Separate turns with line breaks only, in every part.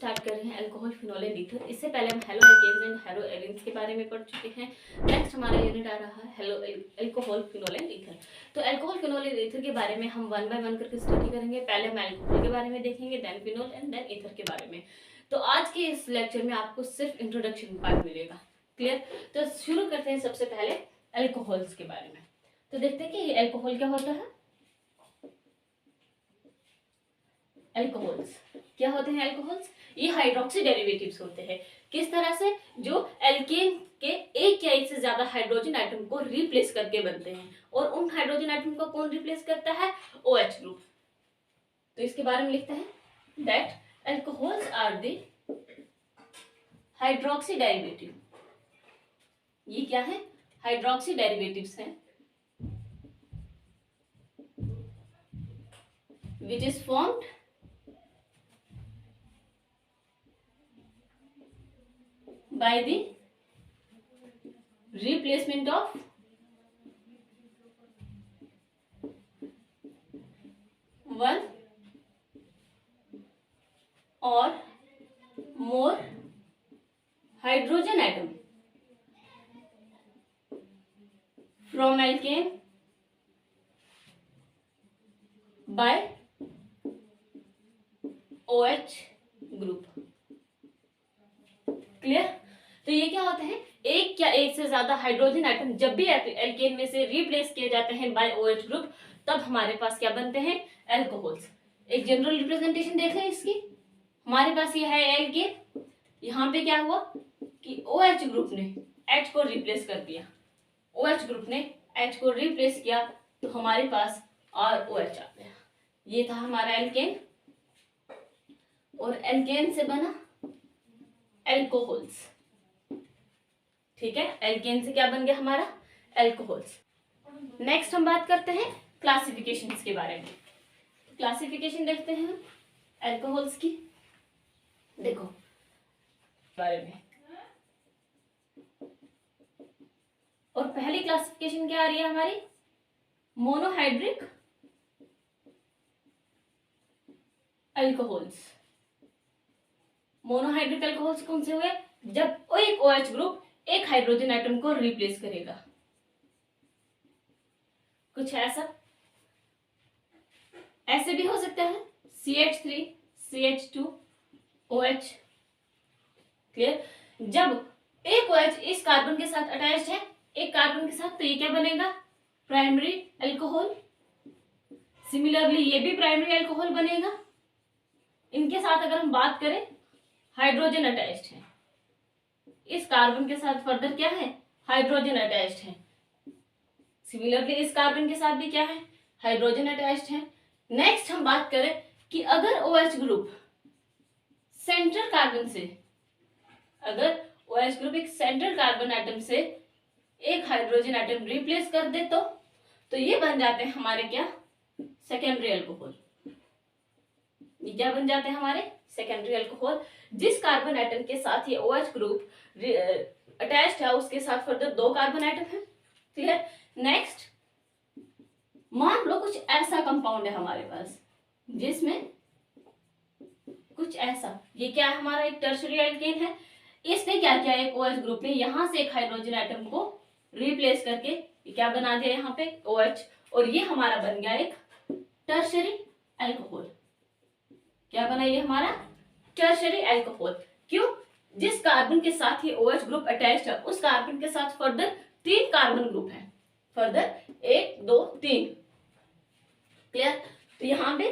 Start कर रहे हैं अल्कोहल फिनोल एंड ईथर। इससे पहले हम हेलो एल्केन्स एंड हेलो एलिन्स के बारे में पढ़ चुके हैं। नेक्स्ट हमारा यूनिट आ रहा है hello alcohol phenol and ether. तो अल्कोहल फिनोल एंड ईथर के बारे में हम वन बाय वन करके स्टडी करेंगे। पहले हम अल्कोहल के बारे में देखेंगे, then phenol and then ether के बारे में। तो आज के इस लेक्चर में आपको सिर्फ इंट्रोडक्शन पार्ट मिलेगा। क्लियर? तो शुरू करते हैं सबसे पहले अल्कोहल्स के बारे में। तो देखते हैं कि अल्कोहल क्या होता है। अल्कोहल्स क्या होते हैं? अल्कोहल्स ये हाइड्रोक्सी डेरिवेटिव्स होते हैं। किस तरह से? जो एल्केन के एक या एक से ज्यादा हाइड्रोजन आइटम को रिप्लेस करके बनते हैं। और उन हाइड्रोजन आइटम को कौन रिप्लेस करता है? OH group. तो इसके बारे में लिखते हैं that alcohols are the hydroxy derivative. ये क्या है? हाइड्रोक्सी डेरिवेटिव्स हैं which is formed by the replacement of one or more hydrogen atom from alkane by OH group. Clear? तो ये क्या होते हैं? एक या एक से ज्यादा हाइड्रोजन आइटम जब भी एल्केन में से रिप्लेस किए जाते हैं बाय OH ग्रुप, तब हमारे पास क्या बनते हैं? अल्कोहल्स। एक जनरल रिप्रेजेंटेशन देख लें इसकी। हमारे पास ये है एल्केन, यहाँ पे क्या हुआ कि OH ग्रुप ने H को रिप्लेस कर दिया। OH ग्रुप ने H को रिप्लेस किया तो हमारे पास ROH आ गया। ये था हमारा एल्केन, और एल्केन से बना अल्कोहल्स। ठीक है, एल्केन से क्या बन गया हमारा? अल्कोहल्स। नेक्स्ट हम बात करते हैं क्लासिफिकेशंस के बारे में। क्लासिफिकेशन देखते हैं हम अल्कोहल्स की। देखो बारे में, और पहली क्लासिफिकेशन क्या आ रही है हमारी? Monohydric alcohols. मोनोहाइड्रिक अल्कोहल्स कौन से हुए? जब एक OH ग्रुप एक हाइड्रोजन आइटम को रिप्लेस करेगा। कुछ ऐसा, ऐसे भी हो सकता है CH3 CH2 OH। क्लियर? जब एक OH इस कार्बन के साथ अटैच्ड है एक कार्बन के साथ, तो ये क्या बनेगा? Primary alcohol. सिमिलरली ये भी प्राइमरी अल्कोहल बनेगा। इनके साथ अगर हम बात करें, हाइड्रोजन अटैच्ड है इस कार्बन के साथ, फर्दर क्या है? हाइड्रोजन अटैच्ड है। सिमिलरली इस कार्बन के साथ भी क्या है? हाइड्रोजन अटैच्ड है। नेक्स्ट हम बात करें कि अगर OH ग्रुप सेंट्रल कार्बन से, अगर OH ग्रुप एक सेंट्रल कार्बन आइटम से एक हाइड्रोजन आइटम रिप्लेस कर दे तो ये बन जाते हैं हमारे क्या? Secondary alcohol. ये क्या बन जाते हैं हमारे? Secondary alcohol. जिस कार्बन आइटम के साथ ये OH ग्रुप अटैच्ड है उसके साथ फर्दर दो कार्बन आइटम है। क्लियर? नेक्स्ट, मान लो कुछ ऐसा कंपाउंड है हमारे पास जिसमें कुछ ऐसा, ये क्या है हमारा? एक टर्शियरी एल्केन है। इसने क्या किया? एक OH ग्रुप ने यहां से एक हाइड्रोजन आइटम को रिप्लेस करके क्या बना दिया यहाँ पे? OH। और ये हमारा बन गया एक टर्शियरी अल्कोहल। क्या बना ये हमारा? Tertiary alcohol. क्यों? जिस कार्बन के साथ ये OH ग्रुप अटैच्ड है उस कार्बन के साथ फर्दर 3 कार्बन ग्रुप है। फर्दर 1 2 3। क्लियर? तो यहाँ पे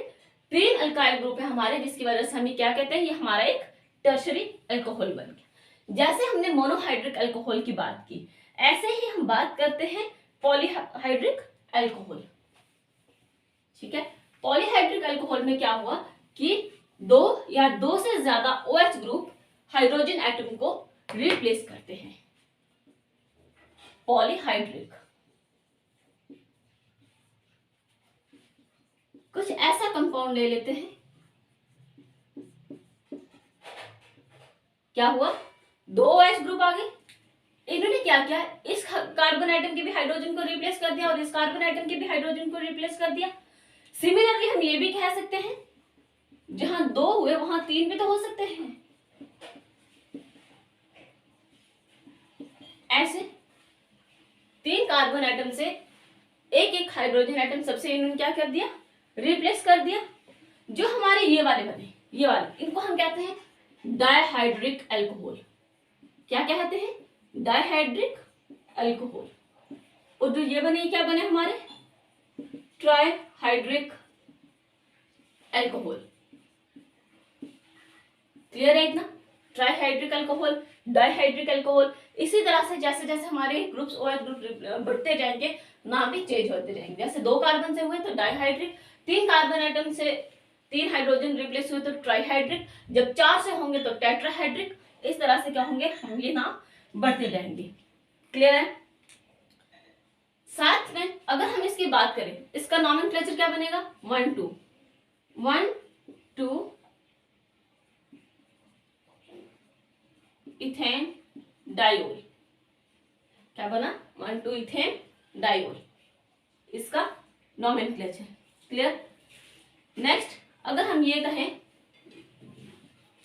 3 अल्काइल ग्रुप है हमारे, जिसकी वजह से हम क्या कहते हैं? ये हमारा एक टर्शियरी अल्कोहल बन गया। जैसे हमने मोनोहाइड्रिक अल्कोहल की बात की, ऐसे ही हम बात करते हैं पॉलीहाइड्रिक अल्कोहल। ठीक है? पॉलीहाइड्रिक अल्कोहल में क्या हुआ कि 2 या 2 से ज्यादा OH ग्रुप हाइड्रोजन एटम को रिप्लेस करते हैं। पॉलीहाइड्रिक। कुछ ऐसा कंपाउंड ले लेते हैं। क्या हुआ? 2 OH ग्रुप आ गए। इन्होंने क्या किया? इस कार्बन आइटम के भी हाइड्रोजन को रिप्लेस कर दिया और इस कार्बन आइटम के भी हाइड्रोजन को रिप्लेस कर दिया। सिमिलरली हम ये भी कह सकते हैं जहां 2 हुए वहां 3 भी तो हो सकते हैं। ऐसे 3 कार्बन एटम से एक एक हाइड्रोजन एटम सबसे इन्होंने क्या कर दिया, रिप्लेस कर दिया। जो हमारे ये वाले बने, ये वाले, इनको हम कहते हैं डायहाइड्रिक अल्कोहल। क्या कहते हैं, डायहाइड्रिक अल्कोहल। और जो ये बने, क्या बने हमारे, ट्राइहाइड्रिक अल्कोहल। क्लियर है इतना, ट्राइहाइड्रिक अल्कोहल, डाइहाइड्रिक अल्कोहल। इसी तरह से जैसे जैसे हमारे ग्रुप्स OH ग्रुप बढ़ते जाएंगे, नाम भी चेंज होते जाएंगे। जैसे 2 कार्बन से हुए तो डाइहाइड्रिक, 3 कार्बन एटम से 3 हाइड्रोजन रिप्लेस हुए तो ट्राइहाइड्रिक, जब 4 से होंगे तो टेट्राहाइड्रिक। इस तरह से क्या होंगे, ये नाम बढ़ते जाएंगे। क्लियर है। साथ में अगर हम इसकी बात करें, इसका नॉमेनक्लेचर क्या बनेगा, 1 2 इथेन डायोल। क्या बना, 1 2 इथेन डायोल, इसका नॉमेनक्लेचर। क्लियर। नेक्स्ट अगर हम ये कहें,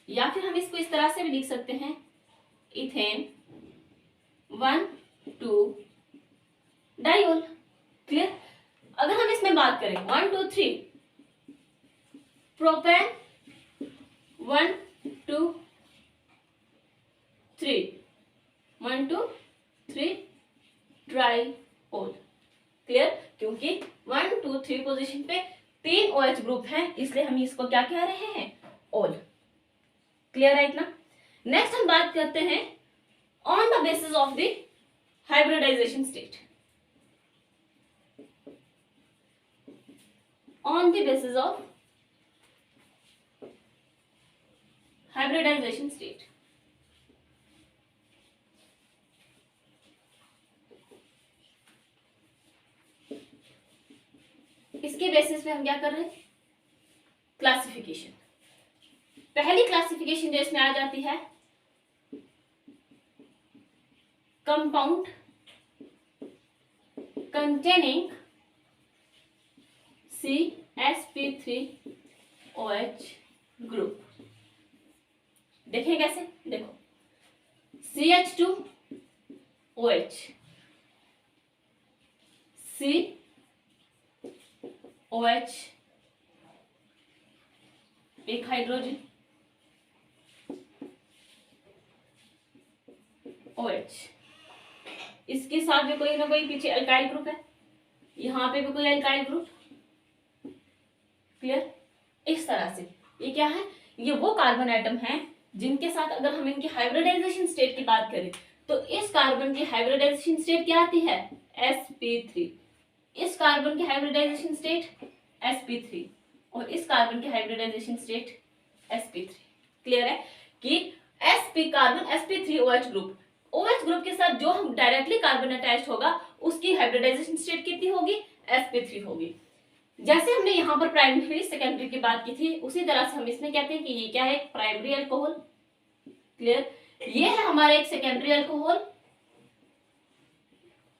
या फिर हम इसको इस तरह से भी लिख सकते हैं, इथेन 1 2 डायोल। क्लियर। अगर हम इसमें बात करें 1 2 3 प्रोपेन, 1 2 3 1 2 3 ट्राइओल। क्लियर। क्योंकि 1 2 3 पोजीशन पे 3 OH ग्रुप हैं, इसलिए हम इसको क्या कह रहे हैं, ओल। क्लियर है इतना। नेक्स्ट हम बात करते हैं on the basis of the hybridization state. On the basis of hybridization state. इसके बेसिस पे हम क्या कर रहे हैं, क्लासिफिकेशन। पहली क्लासिफिकेशन जो इसमें आ जाती है, कंपाउंड कंटेनिंग CsP3OH ग्रुप। देखें कैसे, देखो CH2OH, COH, एक हाइड्रोजन, OH, इसके साथ भी कोई ना कोई पीछे अल्काइल ग्रुप है, यहां पे भी कोई अल्काइल ग्रुप। क्लियर। इस तरह से ये क्या है, ये वो कार्बन एटम हैं जिनके साथ अगर हम इनकी हाइब्रिडाइजेशन स्टेट की बात करें तो इस कार्बन की हाइब्रिडाइजेशन स्टेट क्या आती है, sp3। इस कार्बन की हाइब्रिडाइजेशन स्टेट sp3 और इस कार्बन की हाइब्रिडाइजेशन स्टेट sp3। क्लियर है कि sp carbon sp3OH group, OH group के साथ जो हम डायरेक्टली कार्बन अटैच्ड होगा उसकी हाइब्रिडाइजेशन स्टेट कितनी होगी, sp3 होगी। जैसे हमने यहाँ पर प्राइमरी सेकेंडरी की बात की थी, उसी तरह से हम इसमें कहते हैं कि ये क्या है, प्राइमरी अल्कोहल। क्लियर। ये है हमारा एक सेकेंडरी अल्कोहल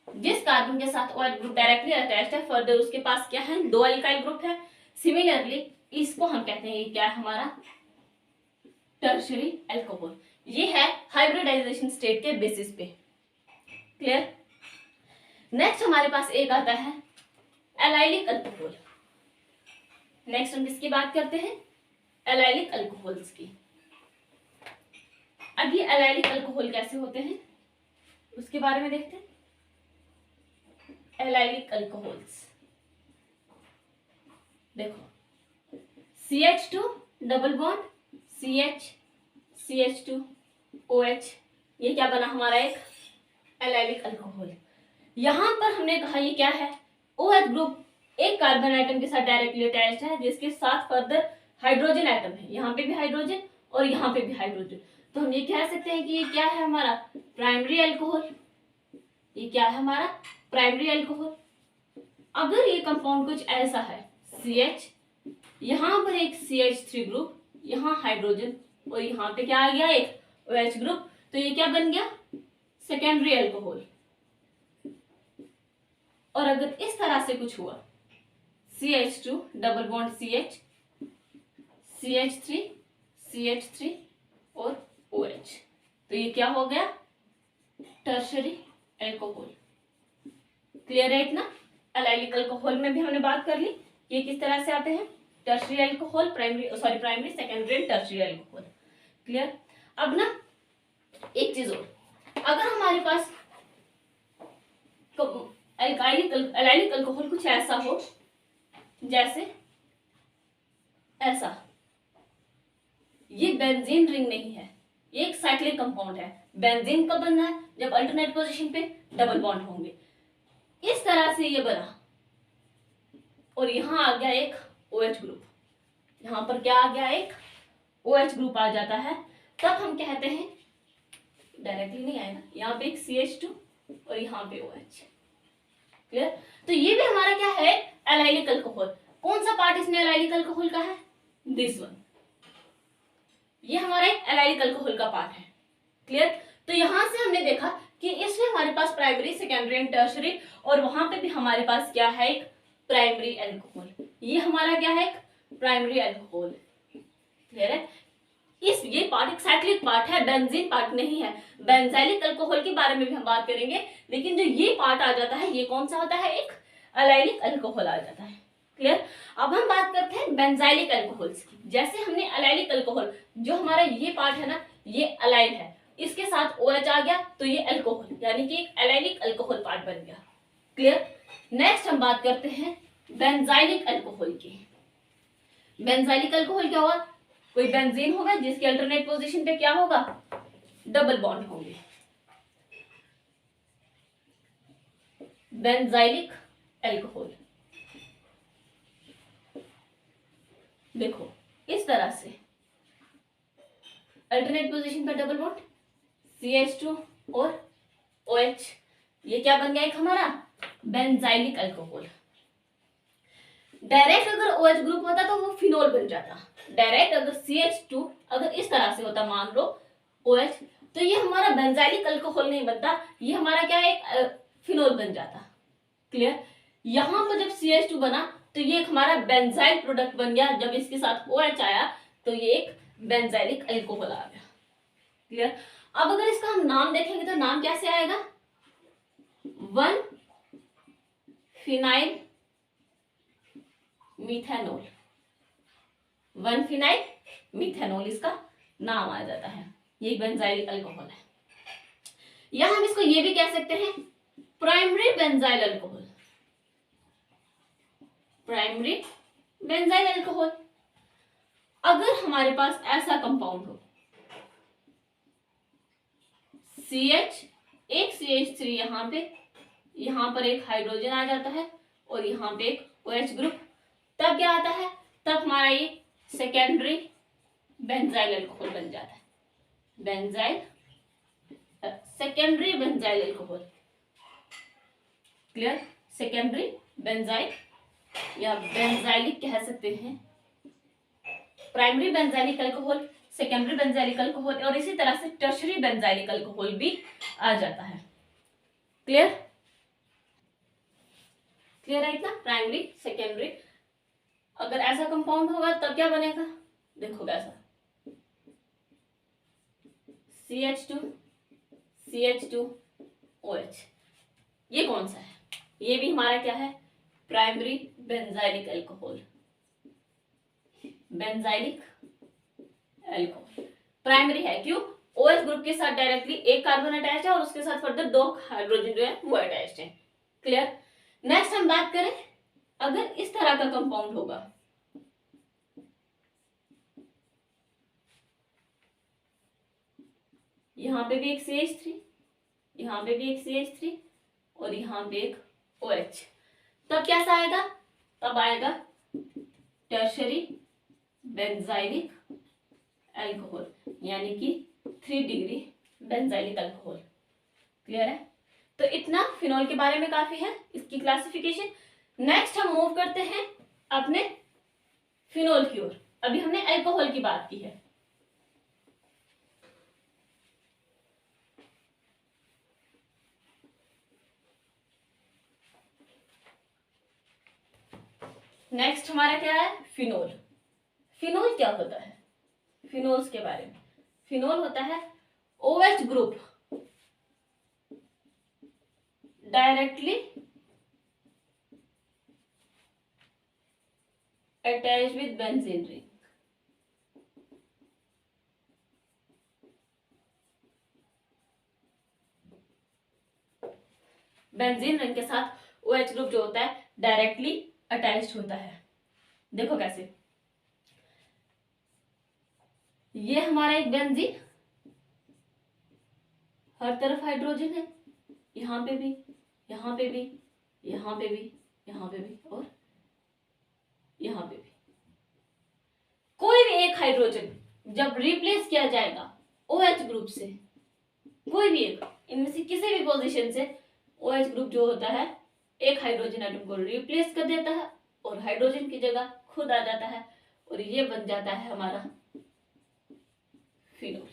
जिस कार्बन के साथ OH ग्रुप डायरेक्टली अटैच्ड है, फर्दर उसके पास क्या है, 2 अल्काइल ग्रुप है। सिमिलरली इसको हम कहते हैं, ये क्या है हमारा टर्शियरी अल्कोहल। ये है हाइब्रिडाइजेशन स्टेट के बेसिस पे। क्लियर। नेक्स्ट हमारे पास एक आता है एलाइलिक अल्कोहल। नेक्स्ट हम किसकी बात करते हैं, एलाइलिक अल्कोहल्स की। अब ये एलाइलिक अल्कोहल कैसे होते हैं उसके बारे में देखते हैं। एलाइलिक अल्कोहल्स, देखो CH2 double bond CH, CH2 OH, ये क्या बना हमारा एक एलाइलिक अल्कोहल। यहां पर हमने कहा ये क्या है, OH ग्रुप एक कार्बन आइटम के साथ डायरेक्टली अटैच्ड है जिसके साथ फर्दर हाइड्रोजन आइटम है, यहाँ पे भी हाइड्रोजन और यहाँ पे भी हाइड्रोजन। तो हम ये कह सकते हैं कि ये क्या है हमारा प्राइमरी अल्कोहल। ये क्या है हमारा प्राइमरी अल्कोहल। अगर ये कंपाउंड कुछ ऐसा है, CH, यहाँ पर एक CH3 ग्रुप, यहाँ हाइड्रोजन और यहाँ पे क्या आ गया एक OH ग्रुप, तो ये क्या बन गया सेकेंडरी अल्कोहल। और अगर इस तरह से कुछ हुआ, CH2 double bond CH, CH3 CH3 और OH, तो ये क्या हो गया, टर्शरी एल्कोहल। क्लियर है इतना। एलाइलिक अल्कोहल में भी हमने बात कर ली, ये किस तरह से आते हैं, tertiary alcohol, primary secondary and tertiary alcohol. Clear. अब ना एक चीज और, अगर हमारे पास एलाइलिक अल्कोहल कुछ ऐसा हो, जैसे ऐसा, ये बेंजीन रिंग नहीं है, ये एक साइक्लिक कंपाउंड है। बेंजीन कब बनना है, जब अल्टरनेट पोजीशन पे डबल बॉन्ड होंगे। इस तरह से ये बना और यहां आ गया एक OH ग्रुप, यहां पर क्या आ गया, एक OH ग्रुप आ जाता है, तब हम कहते हैं, डायरेक्टली नहीं आएगा, यहाँ पे एक CH2 और यहाँ पे OH। क्लियर। तो ये भी हमारा क्या है, एलाइलिक अल्कोहल। कौन सा पार्ट इसमें एलाइलिक अल्कोहल का है, दिस वन, ये हमारा एक एलाइलिक अल्कोहल का पार्ट है। क्लियर। तो यहां से हमने देखा कि इसमें हमारे पास प्राइमरी सेकेंडरी एंड टर्शरी, और वहां पे भी हमारे पास क्या है, एक प्राइमरी अल्कोहल। ये हमारा क्या है, एक प्राइमरी अल्कोहल। क्लियर है। ये पार्ट एक साइक्लिक पार्ट है, बेंजीन पार्ट नहीं है। बेंजाइलिक अल्कोहल के बारे में भी हम बात करेंगे, लेकिन जो ये पार्ट आ जाता है, ये कौन सा होता है, एक एलाइलिक अल्कोहल आ जाता है। क्लियर। अब हम बात करते हैं बेंजाइलिक अल्कोहल्स की। जैसे हमने एलाइलिक अल्कोहल, जो हमारा ये पार्ट है ना, ये अलाइल है, इसके साथ OH आ गया, तो ये अल्कोहल, यानी कि एक एलाइलिक अल्कोहल पार्ट बन गया। क्लियर। नेक्स्ट हम बात करते हैं बेंजाइलिक अल्कोहल की। बेंजाइलिक अल्कोहल क्या होगा, कोई बेंजीन होगा जिसके अल्टरनेट पोजीशन पे क्या होगा, डबल बॉन्ड होंगे। बेंजाइलिक अल्कोहल देखो इस तरह से, अल्टरनेट पोजीशन पर डबल बॉन्ड, CH2 और OH, ये क्या बन गया, एक हमारा बेंजाइलिक अल्कोहल। डायरेक्ट अगर OH ग्रुप होता तो वो फिनोल बन जाता। डायरेक्ट अगर CH2 अगर इस तरह से होता, मान लो OH, तो ये हमारा बेंजाइलिक अल्कोहल नहीं बनता, ये हमारा क्या है, एक फिनोल बन जाता। क्लियर। यहां पर जब CH2 बना तो ये एक हमारा बेंजाइल प्रोडक्ट बन गया, जब इसके साथ OH आया तो ये एक बेंजाइलिक अल्कोहल आ गया। क्लियर। अब अगर इसका हम नाम देखेंगे तो नाम कैसे आएगा, 1 फिनाइल मिथेनॉल। 1 फिनाइल मिथेनॉल इसका नाम आ जाता है, ये बेंजाइलिक अल्कोहल है। या हम इसको ये भी कह सकते हैं primary benzyl alcohol. Primary benzyl alcohol. अगर हमारे पास ऐसा कंपाउंड हो, CH, एक CH3 यहां पर एक हाइड्रोजन आ जाता है और यहाँ पे एक OH ग्रुप, तब क्या आता है, तब हमारा ये सेकेंडरी बेंजाइल अल्कोहल बन जाता है। Benzyl secondary benzyl alcohol. Clear. Secondary benzyl या बेंजाइलिक कह सकते हैं, primary benzylic alcohol, secondary benzylic alcohol, और इसी तरह से टर्शरी बेंजाइलिक अल्कोहल भी आ जाता है। क्लियर। क्लियर है इतना। प्राइमरी सेकेंडरी, अगर ऐसा कंपाउंड होगा तब क्या बनेगा, देखो कैसा, CH2 CH2 OH, ये कौन सा है, ये भी हमारा क्या है, primary benzylic alcohol. Benzylic alcohol primary है, क्यों, OH ग्रुप के साथ डायरेक्टली एक कार्बन अटैच है और उसके साथ फर्दर 2 हाइड्रोजन जो है वो अटैच्ड है। क्लियर। नेक्स्ट हम बात करें, अगर इस तरह का कंपाउंड होगा, यहां पे भी एक CH3, यहां पे भी एक CH3 और यहां पे एक OH, तब कैसा आएगा, तब आएगा टर्शरी बेंजाइलिक अल्कोहल, यानी कि 3 डिग्री बेंजाइलिक अल्कोहल। क्लियर है। तो इतना फिनोल के बारे में काफी है, इसकी क्लासिफिकेशन। नेक्स्ट हम मूव करते हैं अपने फिनोल की ओर। अभी हमने अल्कोहल की बात की है। नेक्स्ट हमारा क्या है, फिनोल। फिनोल क्या होता है, फिनोल्स के बारे में। फिनोल होता है OH group directly attached with benzene ring. Benzene ring के साथ OH ग्रुप जो होता है डायरेक्टली अटैच्ड होता है। देखो कैसे, ये हमारा एक बेंजीन, हर तरफ हाइड्रोजन है, यहां पे भी, यहां पे भी, यहां पे भी, यहां पे भी और यहां पे भी। कोई भी एक हाइड्रोजन जब रिप्लेस किया जाएगा OH ग्रुप से, कोई भी एक, इनमें से किसी भी पोजीशन से OH ग्रुप जो होता है एक हाइड्रोजन एटम को रिप्लेस कर देता है और हाइड्रोजन की जगह खुद आ जाता है और ये बन जाता है हमारा फिनोल।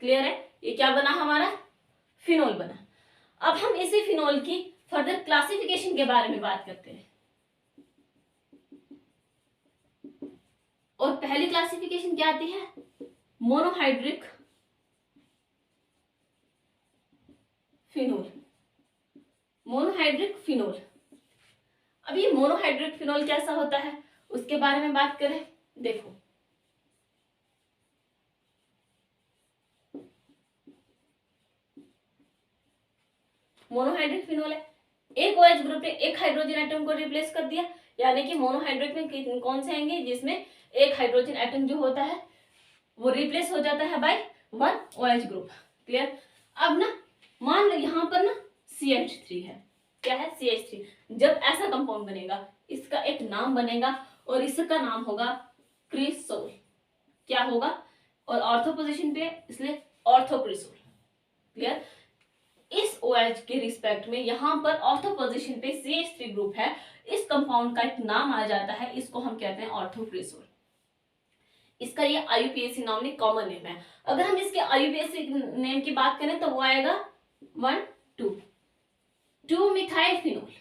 क्लियर है, ये क्या बना हमारा, फिनोल बना। अब हम इसी फिनोल की फर्दर क्लासिफिकेशन के बारे में बात करते हैं। और पहली क्लासिफिकेशन क्या आती है, मोनोहाइड्रिक फिनोल। Monohydric phenol. अब ये मोनोहाइड्रिक फिनोल कैसा होता है उसके बारे में बात करें। देखो, मोनोहाइड्रिक फिनोल है, एक OH ग्रुप ने एक हाइड्रोजन एटम को रिप्लेस कर दिया, यानी कि मोनोहाइड्रिक में कौन से आएंगे, जिसमें एक हाइड्रोजन एटम जो होता है वो रिप्लेस हो जाता है by one OH group. Clear. अब ना मान लो यहां पर ना CH3 है, क्या है, CH3। जब ऐसा कंपाउंड बनेगा इसका एक नाम बनेगा और इसका नाम होगा क्रिसोल। क्या होगा, और ऑर्थो पोजीशन पे इसलिए ऑर्थो क्रिसोल। क्लियर। इस OH के रिस्पेक्ट में यहां पर ऑर्थो पोजीशन पे CH3 ग्रुप है, इस कंपाउंड का एक नाम आ जाता है, इसको हम कहते हैं ऑर्थो क्रिसोल। इसका ये IUPAC नाम कॉमन नेम है। अगर हम इसके IUPAC नेम की बात करें तो वो आएगा 1,2 मिथाइल फिनोल।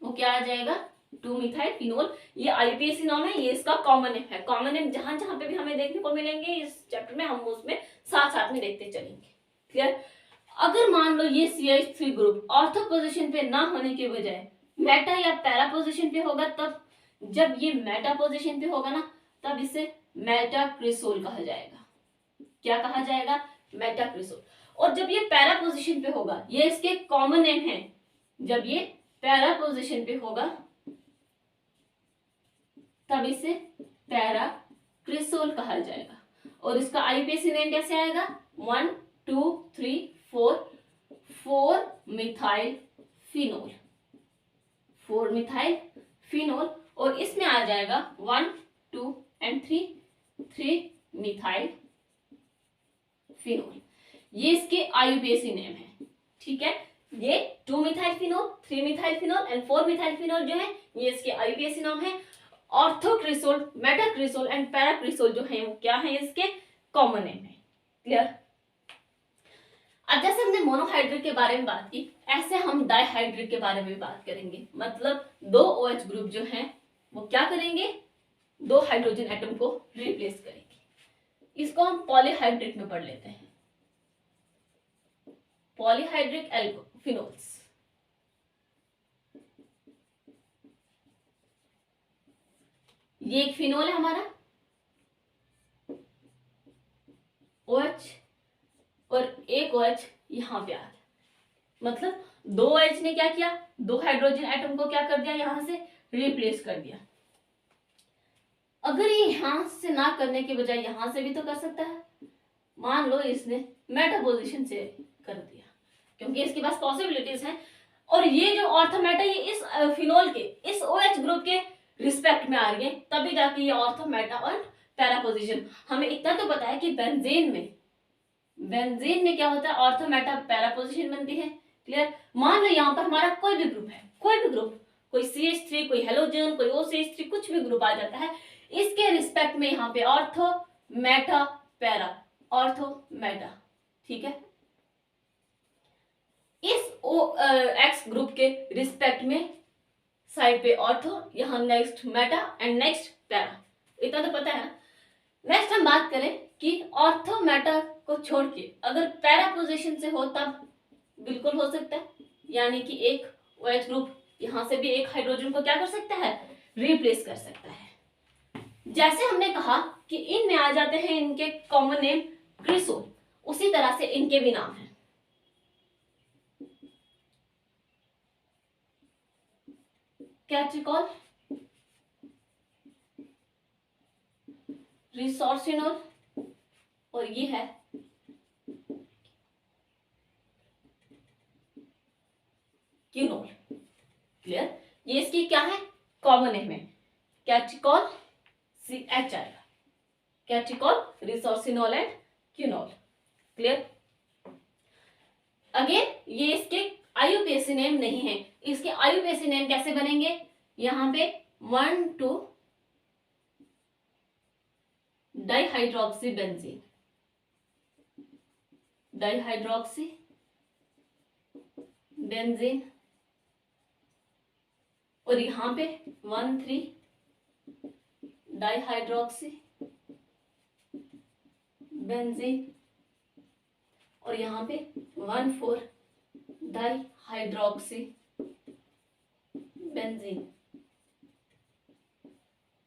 वो क्या आ जाएगा, 2 मिथाइल फिनोल। ये IUPAC नाम है, ये इसका कॉमन नेम है। कॉमन नेम जहां जहां पे भी हमें देखने को मिलेंगे इस चैप्टर में, हम उसमें साथ साथ में देखते चलेंगे। क्लियर। अगर मान लो ये CH3 ग्रुप ऑर्थो पोजीशन पे ना होने के बजाय मेटा या पैरा पोजीशन पे होगा, तब जब ये मेटा पोजीशन पे होगा ना तब इसे मेटाक्रिसोल कहा जाएगा। क्या कहा जाएगा, मेटाक्रिसोल। और जब ये पैरा पोजीशन पे होगा, ये इसके कॉमन नेम है, जब ये पैरा पोजीशन पे होगा तब इसे पैराक्रिसोल कहा जाएगा। और इसका IUPAC नेम कैसे आएगा, 1 2 3 4 4 मिथाइल फिनोल। 4 methyl phenol. और इसमें आ जाएगा 1 2 एंड 3 मिथाइल फिनोल। ये इसके IUPAC नेम है। ठीक है, ये 2 methyl phenol, 3 methyl phenol and 4 methyl phenol जो है ये इसके IUPAC नाम है। ऑर्थोक्रिसोल, मेटाक्रिसोल एंड पैराक्रिसोल जो है वो क्या है, इसके कॉमन नेम है। क्लियर। अब जैसे हमने मोनोहाइड्रिक के बारे में बात की, ऐसे हम डाइहाइड्रिक के बारे में भी बात करेंगे। मतलब 2 OH ग्रुप जो हैं वो क्या करेंगे, 2 हाइड्रोजन एटम को रिप्लेस करेंगे। इसको हम पॉलीहाइड्रिक में पढ़ लेते हैं, पॉलीहाइड्रिक फिनोल्स। ये एक फिनोल है हमारा OH और एक OH यहां पे आ गया, मतलब 2 OH ने क्या किया, 2 हाइड्रोजन एटम को क्या कर दिया, यहां से रिप्लेस कर दिया। अगर ये यहां से ना करने के बजाय यहां से भी तो कर सकता है। मान लो इसने मेटा पोजीशन से कर दिया, क्योंकि इसके पास पॉसिबिलिटीज हैं। और ये जो ऑर्थोमेटा ये इस फिनोल के इस OH ग्रुप के रिस्पेक्ट में आ रही है, तभी जाके ये ऑर्थोमेटा और पैरा पोजीशन। हमें इतना तो पता है कि बेंजीन में क्या होता है, ऑर्थोमेटा पैरा पोजीशन बनती है। क्लियर। मान लो यहाँ पर हमारा कोई भी ग्रुप है, कोई भी ग्रुप, कोई CH3, कोई हेलोजन, कोई OCH3, कुछ भी ग्रुप आ जाता है, इसके रिस्पेक्ट में यहाँ पे ortho Meta para, ortho Meta. ठीक है। इस एक्स ग्रुप के रिस्पेक्ट में साइड पे ऑर्थो, यहाँ next Meta and next para, इतना तो पता है ना। नेक्स्ट हम बात करें कि ऑर्थो मेटा को छोड़ के अगर पैरा पोजीशन से हो तब बिल्कुल हो सकता है, यानी कि एक OH ग्रुप यहां से भी एक हाइड्रोजन को क्या कर सकता है, रिप्लेस कर सकता है। जैसे हमने कहा कि इनमें आ जाते हैं इनके कॉमन नेम क्रिसोल, उसी तरह से इनके भी नाम हैं। कैट्रिकॉल, रिसोर्सिनोल और ये है क्यूनोल। क्लियर, ये इसकी क्या है, कॉमन नेम है catechol CHI, catechol, resorcinol and quinol. Clear, again ये इसके IUPAC नेम नहीं है। इसके IUPAC नेम कैसे बनेंगे, यहाँ पे 1,2 डाइहाइड्रोक्सी बेंजीन, डाइहाइड्रोक्सी बेंजीन, और यहाँ पे 1,3 डाइहाइड्रोक्सी बेंजीन, और यहाँ पे 1,4 डाइहाइड्रोक्सी बेंजीन।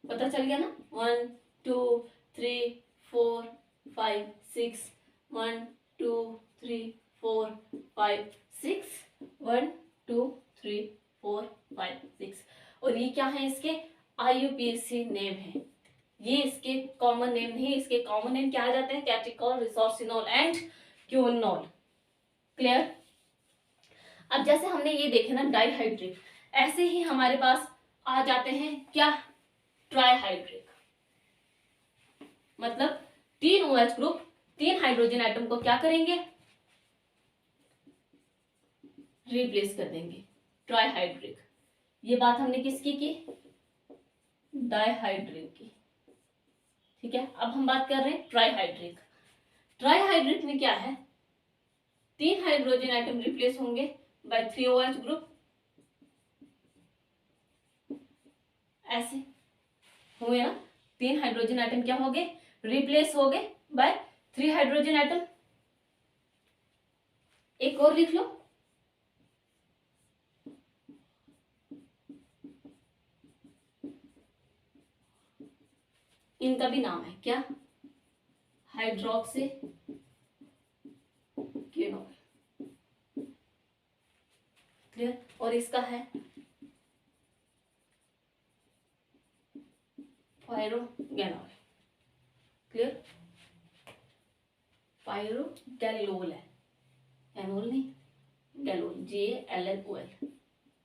पता चल गया ना, 1 2 3 4 5 6, 1 2 3 4 5 6, 1 2 3 4 5 6, और ये क्या है, इसके IUPAC नेम है। ये इसके कॉमन नेम नहीं, इसके कॉमन नेम क्या आ जाते हैं, कैट्रिकॉल, रिसोर्सिनोल एंड क्यूनोल। क्लियर, अब जैसे हमने ये देखे ना डाइहाइड्रिक, ऐसे ही हमारे पास आ जाते हैं क्या, ट्राइहाइड्रिक, मतलब 3 OH ग्रुप 3 हाइड्रोजन एटम को क्या करेंगे, रिप्लेस कर देंगे, ट्राइहाइड्रिक। ये बात हमने किसकी की, डाइहाइड्रिक की। ठीक है, अब हम बात कर रहे हैं ट्राइहाइड्रिक। ट्राइहाइड्रिक में क्या है, 3 हाइड्रोजन एटम रिप्लेस होंगे बाय 3 OH ग्रुप, ऐसे हुए ना, 3 हाइड्रोजन एटम क्या हो गए, रिप्लेस हो गए बाय 3 हाइड्रोजन एटम। एक और लिख लो, इनका भी नाम है क्या, हाइड्रोक्सी क्यूनोल। क्लियर, और इसका है पायरोगैनोल। क्लियर, पायरोगैलोल है, एनोल नहीं, गैलोल, GALLOL।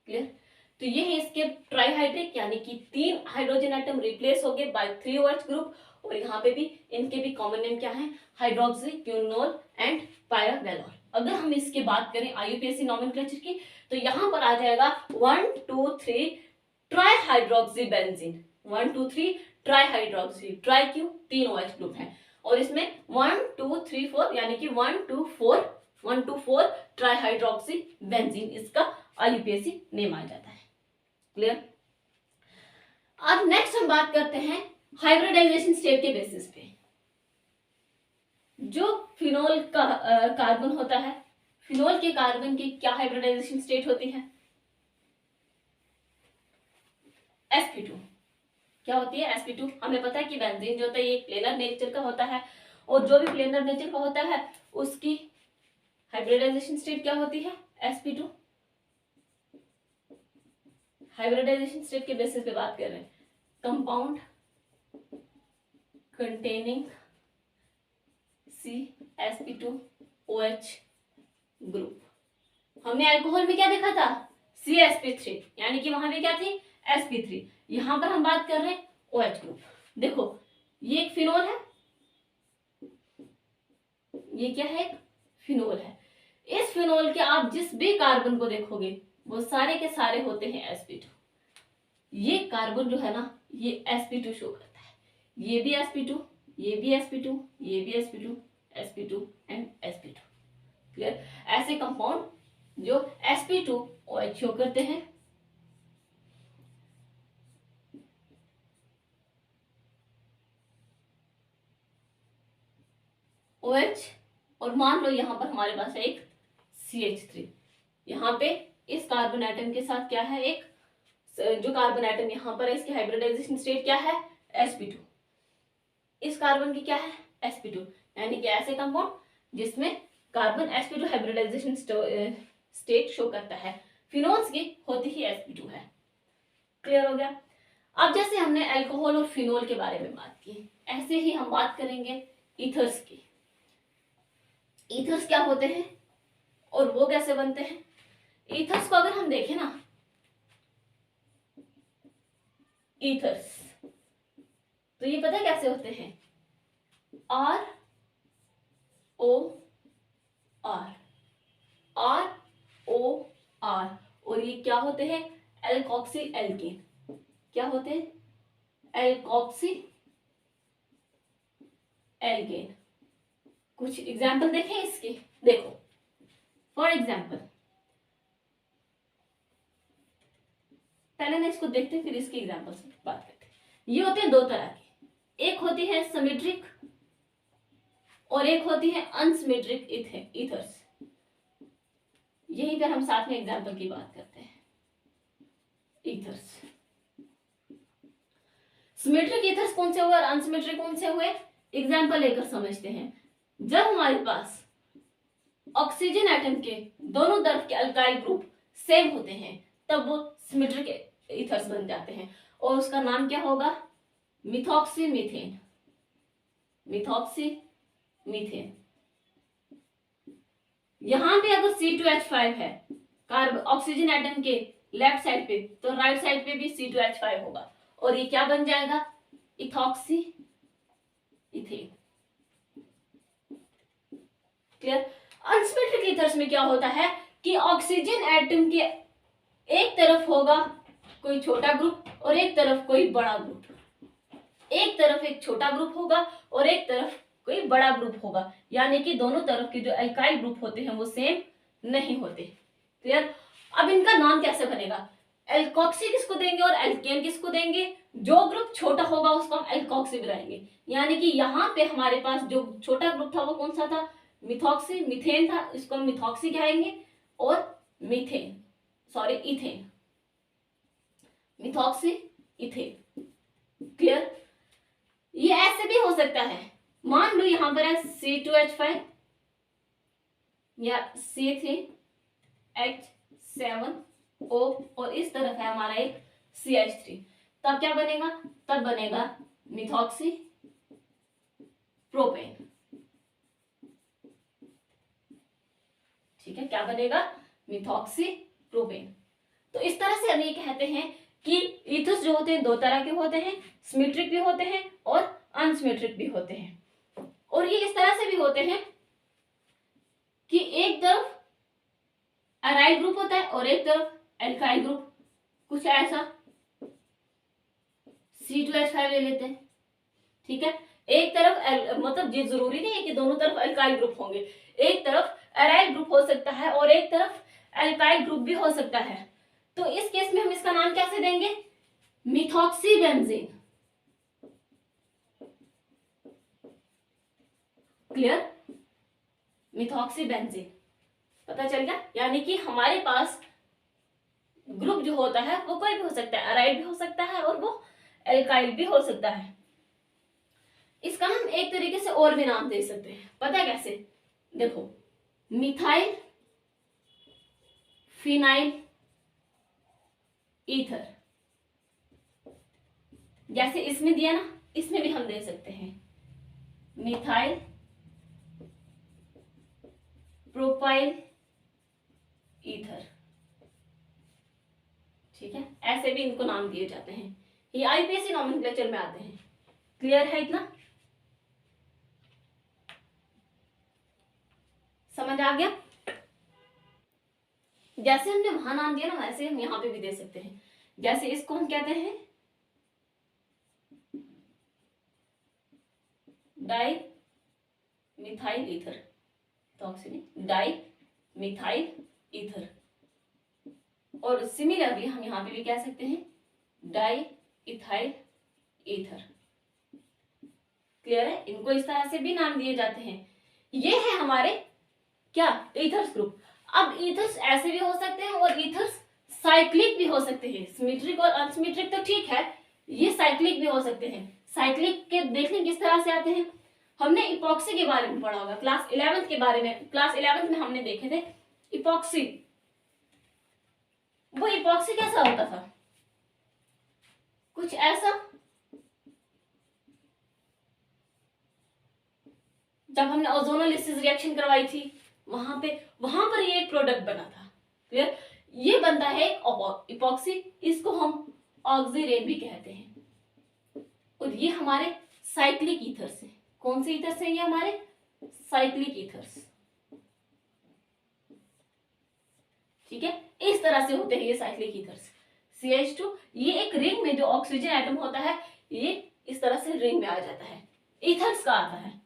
क्लियर, तो ये है इसके ट्राइहाइड्रिक, यानी कि 3 हाइड्रोजन एटम रिप्लेस हो गए बाय 3 OH ग्रुप, और यहाँ पे भी इनके भी कॉमन नेम क्या है, हाइड्रोक्सी क्यूनोल एंड पायरोगैनोल। अगर हम इसके बात करें IUPAC नोमेनक्लेचर की, तो यहाँ पर आ जाएगा 1 2 3 ट्राइहाइड्रोक्सी बेंजीन, 1 2 3 ट्राइहाइड्रोक्सी, ट्राई क्यों, 3 OH ग्रुप है, और इसमें 1 2 3 4 यानी कि 1 2 4 ट्राइहाइड्रोक्सी बेंजीन इसका IUPAC नेम आ जाता है। क्लियर, अब नेक्स्ट हम बात करते हैं हाइब्रिडाइजेशन स्टेट के बेसिस पे। जो फिनोल का कार्बन होता है, फिनोल के कार्बन की क्या हाइब्रिडाइजेशन स्टेट होती है, sp2। क्या होती है, sp2। हमें पता है कि बेंजीन जो होता है ये प्लेनर नेचर का होता है, और जो भी प्लेनर नेचर का होता है उसकी हाइब्रिडाइजेशन स्टेट क्या होती है, sp2। हाइब्रिडाइजेशन स्टेट के बेसिस पे बात कर रहे हैं, कंपाउंड कंटेनिंग CsP2OH ग्रुप। हमने अल्कोहल में क्या देखा था, CsP3, यानी कि वहां पे क्या थी, sp3। यहां पर हम बात कर रहे हैं OH ग्रुप। देखो ये एक फिनोल है, ये क्या है, एक फिनोल है। इस फिनोल के आप जिस भी कार्बन को देखोगे वो सारे के सारे होते हैं sp2। ये कार्बन जो है ना ये sp2 शो करता है, ये भी sp2, ये भी sp2, ये भी sp2, sp2 and sp2। Clear, ऐसे कंपाउंड जो sp2OH शो करते हैं OH, और मान लो यहाँ पर हमारे पास है एक CH3। यहाँ पे इस कार्बन एटम के साथ क्या है, एक जो कार्बन एटम यहाँ पर है इसकी हाइब्रिडाइजेशन स्टेट क्या है, sp2। इस कार्बन की क्या है, sp2, यानी कि ऐसे कंपाउंड जिसमें carbon sp2 hybridisation state show करता है। फिनोल्स की होती ही sp2 है। क्लियर हो गया। अब जैसे हमने अल्कोहल और फिनोल के बारे में बात की, ऐसे ही हम बात करेंगे ईथर्स की। ईथर्स क्या होते हैं और वो कैसे बनते हैं। ईथर्स को अगर हम देखें ना, ईथर्स तो ये पता है कैसे होते हैं, ROR, ROR, और ये क्या होते हैं, एल्कोक्सी एल्केन। क्या होते हैं, एल्कोक्सी एल्केन। कुछ एग्जाम्पल देखें इसके, देखो फॉर एग्जाम्पल, पहले ना इसको देखते हैं फिर इसके एग्जाम्पल से बात करते हैं। ये होते हैं दो तरह के, एक होती है सिमेट्रिक और एक होती है अनसिमेट्रिक ईथर्स। यहीं पर हम साथ में एग्जाम्पल की बात करते हैं। ईथर्स, सिमेट्रिक ईथर्स कौन से हुए और अनसिमेट्रिक कौन से हुए, एग्जाम्पल लेकर समझते हैं। जब हमारे पास ऑक्सीजन एटम के दोनों तरफ के अल्काइल ग्रुप सेम होते हैं तब वो सिमेट्रिक ईथर्स बन जाते हैं, और उसका नाम क्या होगा, मिथॉक्सी मीथेन। Methoxy methane. यहां पे अगर C2H5 है कार्बन ऑक्सीजन एटम के लेफ्ट साइड पे, तो राइट साइड पे भी C2H5 होगा, और ये क्या बन जाएगा, ethoxy ethane. Clear. Unsymmetric ethers में क्या होता है कि ऑक्सीजन एटम के एक तरफ होगा कोई छोटा ग्रुप और एक तरफ कोई बड़ा ग्रुप, एक तरफ एक छोटा ग्रुप होगा और एक तरफ कोई बड़ा ग्रुप होगा, यानी कि दोनों तरफ के जो अल्काइल ग्रुप होते हैं वो सेम नहीं होते। क्लियर। अब इनका नाम कैसे बनेगा, एल्कोक्सी किसको देंगे और एल्केन किसको देंगे, जो ग्रुप छोटा होगा उसको हम एल्कोक्सी बनाएंगे, यानी कि यहाँ पे हमारे पास जो छोटा ग्रुप था वो कौन सा था, मिथॉक्सी मीथेन था, इसको हम मिथॉक्सी कहेंगे, और methane sorry ethane, methoxy ethane. Clear. ये ऐसे भी हो सकता है, मान लो यहां पर है C2H5 या C3H7O और इस तरफ है हमारा एक CH3, तब क्या बनेगा, तब बनेगा मिथॉक्सी प्रोपेन। ठीक है, क्या बनेगा, मिथॉक्सी प्रोपेन। तो इस तरह से हम ये कहते हैं कि ईथर्स जो होते हैं दो तरह के होते हैं, सिमेट्रिक भी होते हैं और अनसिमेट्रिक भी होते हैं, और ये इस तरह से भी होते हैं कि एक तरफ अराइल ग्रुप होता है और एक तरफ एल्काइल ग्रुप, कुछ ऐसा C2H5 ले लेते हैं। ठीक है, एक तरफ मतलब ये जरूरी नहीं है कि दोनों तरफ अल्काइल ग्रुप होंगे, एक तरफ अराइल ग्रुप हो सकता है और एक तरफ अल्काइल ग्रुप भी हो सकता है। तो इस केस में हम इसका नाम कैसे देंगे, methoxy benzene. Clear, methoxy benzene पता चल गया। यानी कि हमारे पास ग्रुप जो होता है वो कोई भी हो सकता है, अराइल भी हो सकता है और वो एल्काइल भी हो सकता है। इसका हम एक तरीके से और भी नाम दे सकते हैं, पता है कैसे, देखो मिथाइल फिनाइल ईथर, जैसे इसमें दिया ना, इसमें भी हम दे सकते हैं मिथाइल प्रोपाइल ईथर। ठीक है, ऐसे भी इनको नाम दिए जाते हैं, ये आईपीएससी नॉमेनक्लेचर में आते हैं। क्लियर है, इतना समझ आ गया। जैसे हमने वहां नाम दिया ना वैसे हम यहाँ पे भी दे सकते हैं। जैसे इसको हम कहते हैं डाई मिथाइल ईथर, तो डाई मिथाइल ईथर, और सिमिलरली हम यहाँ पे भी कह सकते हैं डाई इथाइल ईथर। क्लियर है, इनको इस तरह से भी नाम दिए जाते हैं। ये है हमारे क्या, ईथर्स ग्रुप। अब ईथर्स ऐसे भी हो सकते हैं और ईथर्स साइक्लिक भी हो सकते हैं। सिमेट्रिक और अनसिमेट्रिक तो ठीक है, ये साइक्लिक भी हो सकते हैं। साइक्लिक के देखने किस तरह से आते हैं, हमने इपॉक्सी के बारे में पढ़ा होगा क्लास 11th के बारे में, क्लास 11th में हमने देखे थे इपॉक्सी। वो इपॉक्सी कैसा होता था, कुछ ऐसा, जब हमने ओजोनोलिसिस रिएक्शन करवाई थी वहां पर ये एक प्रोडक्ट बना था। क्लियर, ये बनता है इपॉक्सी, इसको हम ऑक्सीरेन भी कहते हैं। और ये हमारे साइक्लिक ईथर्स हैं। कौन से ईथर्स हैं ये हमारे, साइक्लिक ईथर्स। ठीक है, इस तरह से होते हैं ये साइक्लिक ईथर्स। CH2 ये एक रिंग में जो ऑक्सीजन एटम होता है ये इस तरह से रिंग में आ जाता है, ईथर्स का आता है।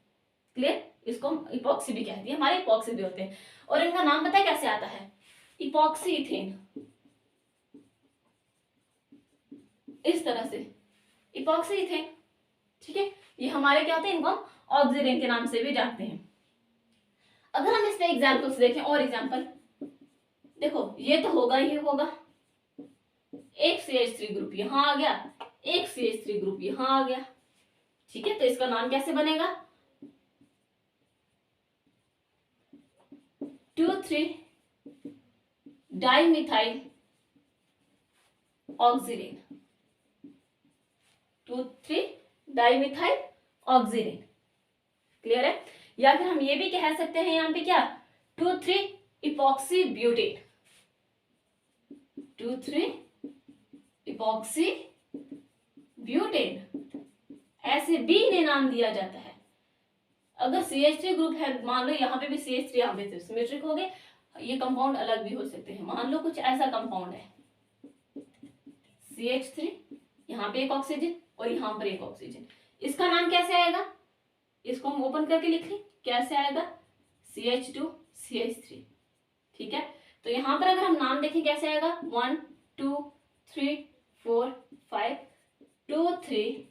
क्लियर, इसको हम इपॉक्सी भी कहते हैं, हमारे इपॉक्सी भी होते हैं। और इनका नाम पता है कैसे आता है, इपॉक्सी इथेन, इस तरह से इपॉक्सी इथेन। ठीक है, ये हमारे क्या होते हैं, इनको हम ऑक्सीजन के नाम से भी जानते हैं। अगर हम इसमें एग्जाम्पल्स देखें और एग्जाम्पल देखो, ये तो होगा ही होगा, एक CH3 ग्रुप यहां आ गया, एक CH3 ग्रुप यहां आ गया। ठीक है, तो इसका नाम कैसे बनेगा, 2,3 dimethyl oxirane, 2,3 dimethyl oxirane. Clear है, या फिर हम ये भी कह सकते हैं यहां पे क्या, 2,3 इपॉक्सी ब्यूटेन, 2,3 इपॉक्सी ब्यूटेन, ऐसे बी ने नाम दिया जाता है। अगर CH3 ग्रुप है, मान लो यहाँ पे भी CH3, यहाँ पे सिमेट्रिक हो गए, ये कंपाउंड अलग भी हो सकते हैं। मान लो कुछ ऐसा कंपाउंड है CH3, यहाँ पे एक ऑक्सीजन और यहाँ पर एक ऑक्सीजन, इसका नाम कैसे आएगा, इसको हम ओपन करके लिख लें, कैसे आएगा, CH2 CH3। ठीक है, तो यहाँ पर अगर हम नाम देखें कैसे आएगा, 1 2 3 4 5, 2 3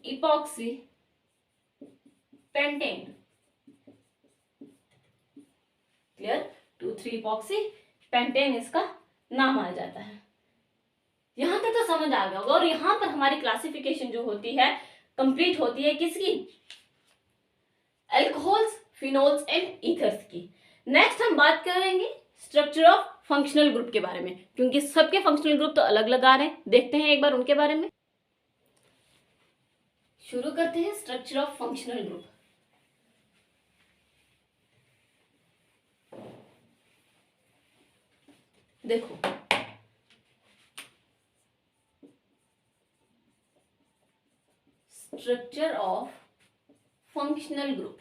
epoxy pentane. Clear, 2 3 epoxy pentane इसका नाम आ जाता है। यहां तक तो समझ आ गया होगा। और यहां पर हमारी क्लासिफिकेशन जो होती है कंप्लीट होती है किसकी, अल्कोहल्स, फिनोल्स एंड ईथर्स की। नेक्स्ट हम बात करेंगे स्ट्रक्चर ऑफ फंक्शनल ग्रुप के बारे में, क्योंकि सबके फंक्शनल ग्रुप तो अलग अलग आ रहे हैं। देखते हैं एक बार उनके बारे में। शुरू करते हैं स्ट्रक्चर ऑफ फंक्शनल ग्रुप। देखो, स्ट्रक्चर ऑफ फंक्शनल ग्रुप,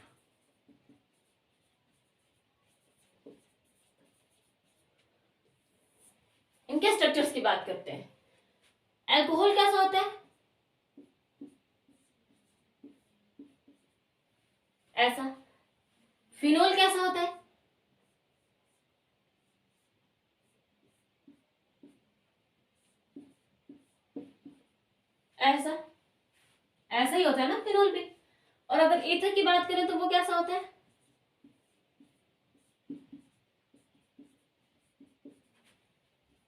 इनके स्ट्रक्चर्स की बात करते हैं। अल्कोहल कैसा होता है, ऐसा। फिनोल कैसा होता है, ऐसा। ऐसा ही होता है ना फिनोल भी। और अगर ईथर की बात करें तो वो कैसा होता है,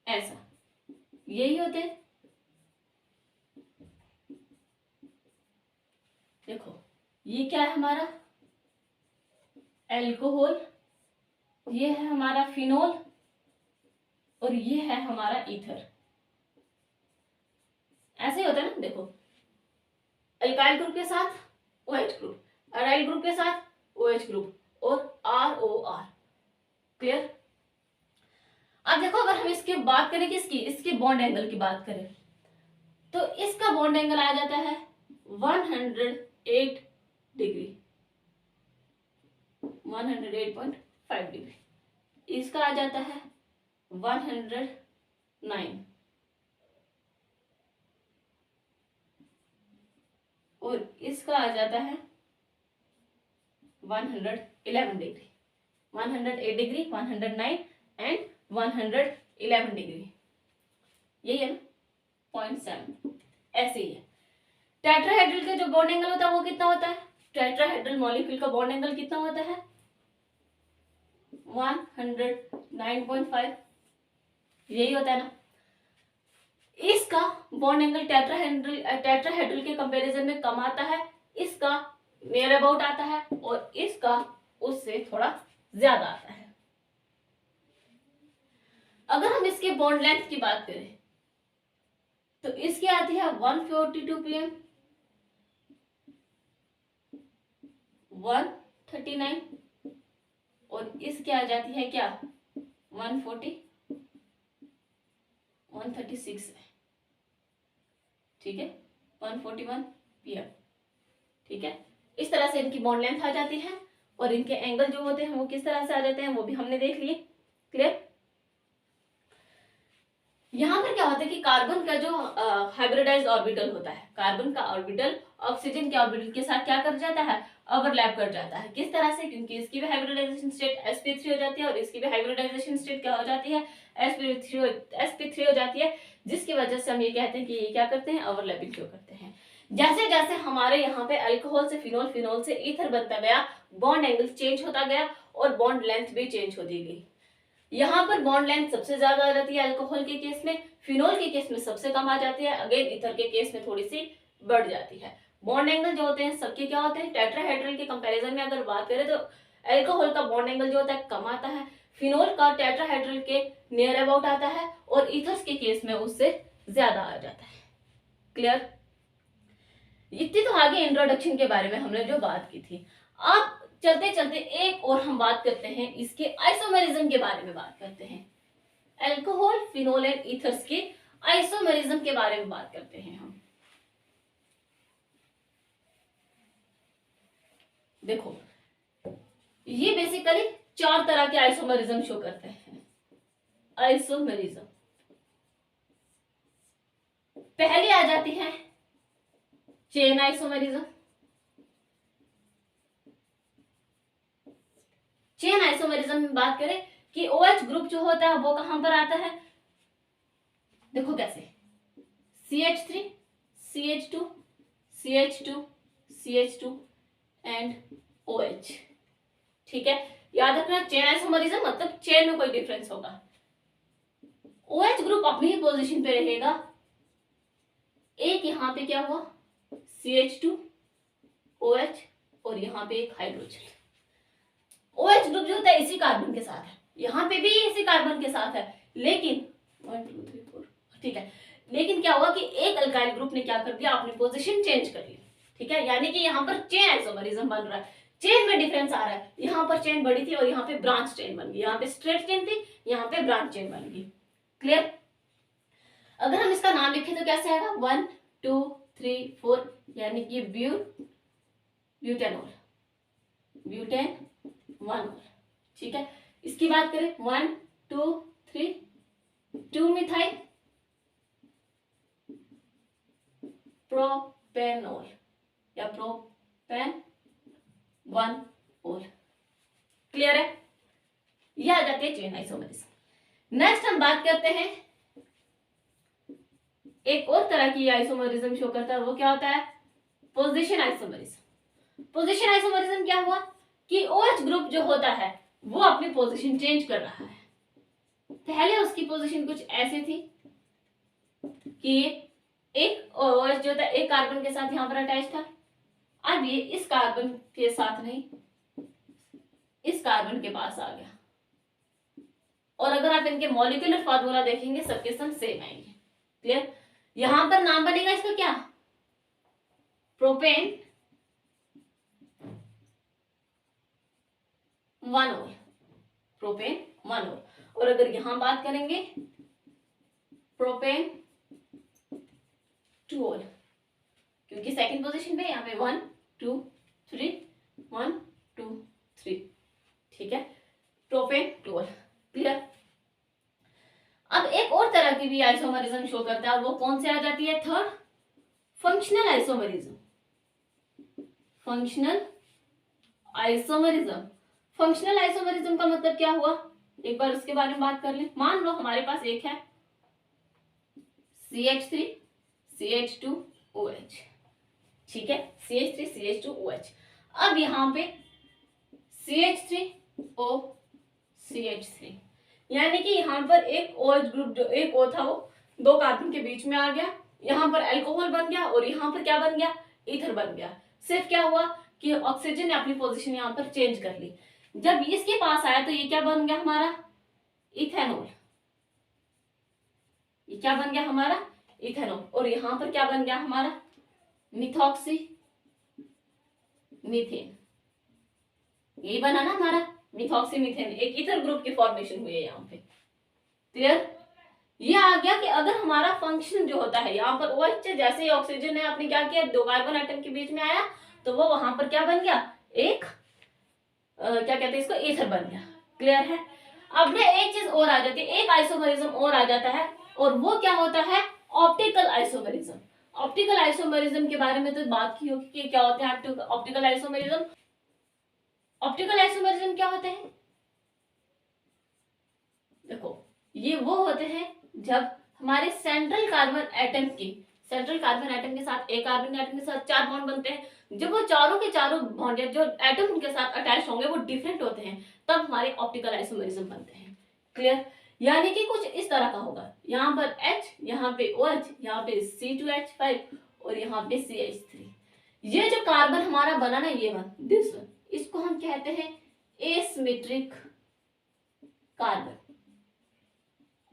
ऐसा। यही होते हैं। देखो, ये क्या है हमारा अल्कोहल, ये है हमारा फिनोल और ये है हमारा ईथर। ऐसे ही होता है ना। देखो, अल्काइल ग्रुप के साथ OH ग्रुप, अराइल ग्रुप के साथ OH ग्रुप और ROR। क्लियर। अब देखो, अगर हम इसकी बात करें किसकी, इसके बॉन्ड एंगल की बात करें तो इसका बॉन्ड एंगल आ जाता है 108 डिग्री, 108.5 डिग्री। इसका आ जाता है 109 और इसका आ जाता है 111 डिग्री, 108 डिग्री, 109 एंड 111 डिग्री। यही है ना, 0.7। ऐसे ही है। टेट्राहेड्रल का जो बॉन्ड एंगल होता है वो कितना होता है टेट्राहेड्रल मॉलिक्यूल का बॉन्ड एंगल कितना होता है? 109.5, यही होता है ना। इसका बॉन्ड एंगल टेट्राहेड्रल के कंपैरिजन में कम आता है, इसका नियर अबाउट आता है, और इसका उससे थोड़ा ज्यादा आता है। अगर हम इसके बॉन्ड लेंथ की बात करें तो इसकी आती है 142 pm, 139, और इसकी आ जाती है क्या 140, 136 है, ठीक है, 141 pm, ठीक है। इस तरह से इनकी बॉन्ड लेंथ आ जाती है, और इनके एंगल जो होते हैं वो किस तरह से आ जाते हैं वो भी हमने देख लिए। क्लियर? यहाँ पर क्या होता है कि कार्बन का जो हाइब्रिडाइज्ड ऑर्बिटल होता है, कार्बन का ऑर्बिटल ऑक्सीजन के ऑर्बिटल के साथ क्या कर जाता है, ओवरलैप कर जाता है। किस तरह से? क्योंकि इसकी भी हाइब्रिडाइजेशन स्टेट sp3 हो जाती है, और इसकी भी हाइब्रिडाइजेशन स्टेट क्या हो जाती है, sp3 हो जाती है, जिसकी वजह से हम ये कहते हैं कि ये क्या करते हैं, ओवरलैपिंग शो करते हैं। जैसे जैसे हमारे यहाँ पे अल्कोहल से फिनोल, फिनोल से ईथर बनता गया, बॉन्ड एंगल चेंज होता गया, और बॉन्ड लेंथ भी चेंज होती गई। यहाँ पर बॉन्ड लेंथ सबसे ज्यादा आ जाती है अल्कोहल के केस में, फिनोल के केस में सबसे कम आ जाती है, अगेन ईथर के केस में थोड़ी सी बढ़ जाती है। बॉन्ड एंगल जो होते हैं सबके क्या होते हैं, टेट्राहेड्रल के कंपैरिजन में अगर बात करें तो अल्कोहल का बॉन्ड एंगल जो होता है कम आता है, फिनोल का टेट्राहेड्रल के नियर अबाउट आता है, और ईथर्स के केस में उससे ज्यादा आ जाता है। क्लियर? इतनी तो आगे इंट्रोडक्शन के बारे में हमने जो बात की थी। अब चलते चलते एक और हम बात करते हैं, इसके आइसोमेरिज्म के बारे में बात करते हैं। अल्कोहल, फिनोल एंड ईथर्स के आइसोमेरिज्म के बारे में बात करते हैं हम। देखो, ये बेसिकली 4 तरह के आइसोमेरिज्म शो करते हैं। आइसोमेरिज्म पहले आ जाती है चेन आइसोमेरिज्म। चेन आइसोमेरिज्म में बात करें कि OH ग्रुप जो होता है वो कहां पर आता है, देखो कैसे, CH3, CH2, CH2, CH2 and OH, ठीक है। याद रखना, चेन आइसोमेरिज्म मतलब चेन में कोई डिफरेंस होगा। OH ग्रुप अपनी ही पोजीशन पे रहेगा, एक यहां पे क्या हुआ CH2, OH, और यहां पे एक हाइड्रोजन। OH ग्रुप जो होता है इसी कार्बन के साथ है, यहाँ पे भी इसी कार्बन के साथ है, लेकिन 1 2 3 4, ठीक है, लेकिन क्या हुआ कि एक अल्काइल ग्रुप ने क्या कर दिया, अपनी पोजीशन चेंज कर ली, ठीक है। यानी कि यहाँ पर चेन आइसोमेरिज्म बन रहा है, चेन में डिफरेंस आ रहा है। यहाँ पर चेन बड़ी थी और यहाँ पे ब्रांच चेन बन गई, यहाँ पे स्ट्रेट चेन थी, यहाँ पे ब्रांच चेन बन गई। क्लियर? अगर हम इसका नाम लिखें तो कैसे आएगा, 1 2 3 4, यानी कि ब्यूटेनॉल, ब्यूटेन 1, ठीक है। इसकी बात करें 1 2 3, 2 मिथाइल प्रोपेनॉल या प्रोपेन 1 ओल। क्लियर है? यह आ जाती है चेन आइसोमेरिज्म। नेक्स्ट हम बात करते हैं, एक और तरह की आइसोमेरिज्म शो करता है, वो क्या होता है, पोजीशन आइसोमेरिज्म। पोजीशन आइसोमेरिज्म क्या हुआ कि OH ग्रुप जो होता है वो अपनी पोजीशन चेंज कर रहा है। पहले उसकी पोजीशन कुछ ऐसे थी कि एक OH जो था एक कार्बन के साथ यहां पर अटैच था, अब ये इस कार्बन के साथ नहीं, इस कार्बन के पास आ गया, और अगर आप इनके मॉलिक्यूलर फार्मूला देखेंगे सबके सब सेम आएंगे। क्लियर? यहां पर नाम बनेगा इसका क्या, प्रोपेन 1 ओल, प्रोपेन 1 ओल। और अगर यहां बात करेंगे प्रोपेन 2 ओल, क्योंकि सेकंड पोजीशन पे यहाँ पे 1 2 3 1 2 3, ठीक है, प्रोपेन 2 ओल। क्लियर? अब एक और तरह की भी आइसोमेरिज्म शो करता है, वो कौन से आ जाती है, third, functional isomerism. Functional isomerism, functional isomerism का मतलब क्या हुआ, एक बार उसके बारे में बात कर लें। मान लो हमारे पास एक है CH3 CH2 OH, ठीक है, CH3 CH2 OH। अब यहाँ पे CH3O CH3, यानी कि यहाँ पर एक OH ग्रुप जो एक O था वो 2 कार्बन के बीच में आ गया, यहाँ पर अल्कोहल बन गया और यहाँ पर क्या बन गया, ईथर बन गया। सिर्फ क्या हुआ कि ऑक्सीजन ने अपनी पोजीशन यहाँ पर चेंज कर ली। जब इसके पास आया तो ये क्या बन गया हमारा, इथेनॉल। ये क्या बन गया हमारा, इथेनॉल। और यहाँ पर क्या बन गया हमारा, मिथॉक्सी मीथेन। यही बना ना हमारा मिथॉक्सी मीथेन, एक ईथर ग्रुप की फॉर्मेशन हुई है यहाँ पे। क्लियर? ये आ गया कि अगर हमारा फंक्शन जो होता है यहाँ पर OH, जैसे ही ऑक्सीजन ने आपने क्या किया, 2 कार्बन एटम के बीच में आया तो वो वहां पर क्या बन गया, एक क्या कहते हैं इसको, ईथर बन गया। क्लियर है? अब ना एक चीज और आ जाती है, एक आइसोमरिज्म और आ जाता है, और वो क्या होता है, ऑप्टिकल आइसोमरिज्म। ऑप्टिकल आइसोमरिज्म के बारे में तो बात की होगी कि क्या होते हैं ऑप्टिकल आइसोमरिज्म। ऑप्टिकल आइसोमरिज्म क्या होते हैं, देखो ये वो होते हैं जब हमारे सेंट्रल कार्बन एटम के साथ एक कार्बन एटम के साथ 4 बॉन्ड बनते हैं। जब वो चारों के चारों बॉन्ड जो एटम उनके साथ अटैच होंगे वो डिफरेंट होते हैं, तब हमारे ऑप्टिकल आइसोमरिज्म बनते हैं। क्लियर? यानी कि कुछ इस तरह का होगा, यहाँ पर H, यहाँ पे OH, यहाँ पे C2H5 और यहाँ पे CH3। ये जो कार्बन हमारा बना ना, ये वन, दिस वन, इसको हम कहते हैं एसिमेट्रिक कार्बन,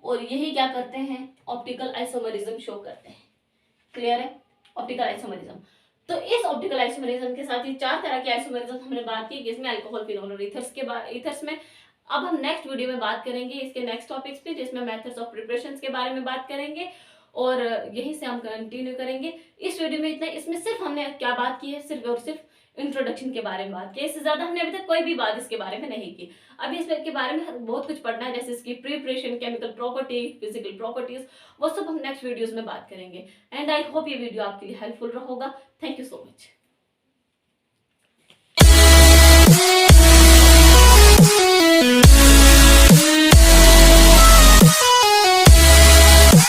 और यही क्या करते हैं, ऑप्टिकल आइसोमरिज्म शो करते हैं। क्लियर है? Optical isomerism. तो इस ऑप्टिकल आइसोमरिज्म के साथ ये 4 तरह के आइसोमरिज्म हमने बात की, जिसमें अल्कोहल, फिनोल और ईथर्स में। अब हम नेक्स्ट वीडियो में बात करेंगे इसके नेक्स्ट टॉपिक्स पे, जिसमें मेथड्स ऑफ प्रिपरेशंस के बारे में बात करेंगे, और यहीं से हम कंटिन्यू करेंगे। इस वीडियो में इतना, इसमें सिर्फ हमने क्या बात की है, सिर्फ और सिर्फ इंट्रोडक्शन के बारे में बात की, इससे ज्यादा हमने अभी तक कोई भी बात इसके बारे में नहीं की। अभी इसके बारे में बहुत कुछ पढ़ना है, जैसे इसकी preparation, chemical property, physical properties, वो सब हम नेक्स्ट वीडियोस में बात करेंगे। एंड आई होप ये वीडियो आपके लिए हेल्पफुल रहोगा। Thank you so much.